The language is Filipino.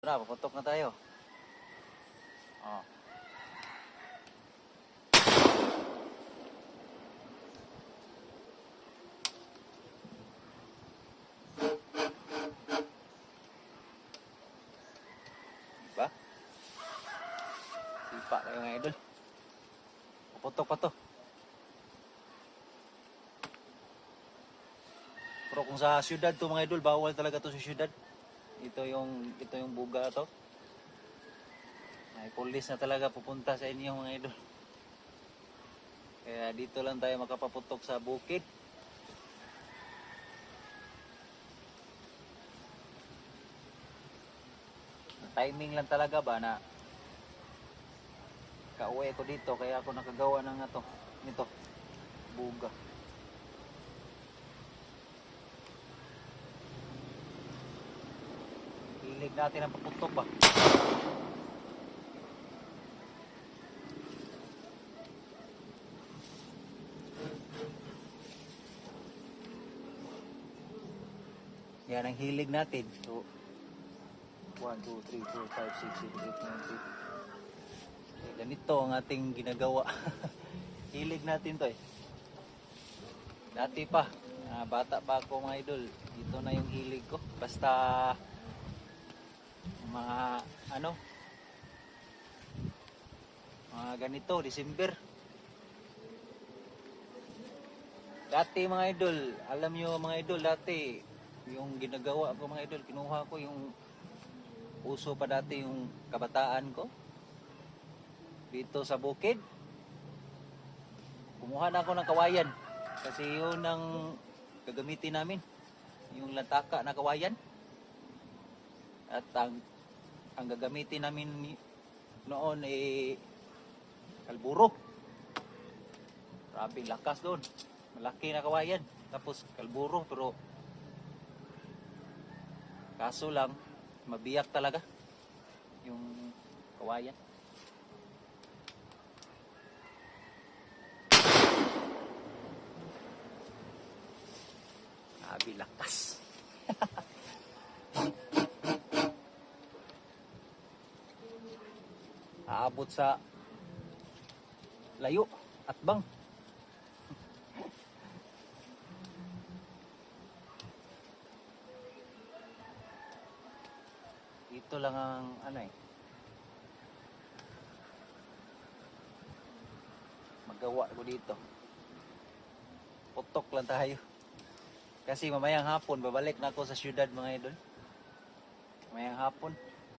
Na, paputok na tayo. Oh. Diba? Sipa kayo mga idol. Paputok pa to. Pero kung sa syudad to mga idol, bawal talaga to sa syudad. Ito yung buga to. May pulis na talaga pupunta sa inyo mga idol. Kaya dito lang tayo makapaputok sa bukid. Timing lang talaga ba na kauwi ko dito kaya ako nakagawa ng nito buga. Hilig natin ang paputok ba. Yan ang hilig natin. So 1, 2, 3, 4, 5, 6, 7, 8, 9, 10. Ganito ang ating ginagawa. Hilig natin to eh. Dati pa, bata pa ako mga idol. Dito na yung hilig ko. Basta mga mga ganito, December. Dati mga idol, alam nyo mga idol, dati yung ginagawa ko mga idol, kinuha ko yung uso pa dati yung kabataan ko dito sa bukid. Kumuha na ako ng kawayan kasi yun ang gagamitin namin, yung lantaka na kawayan. At ang gagamitin namin noon ay kalburo. Grabe lakas doon, malaki na kawayan, tapos kalburo. Pero kaso lang mabiyak talaga yung kawayan. Grabe lakas. Aabot sa layo at bang. Ito lang ang magawa ko dito. Putok lang tayo. Kasi mamayang hapon babalik na ako sa syudad mga idol. Mamayang hapon.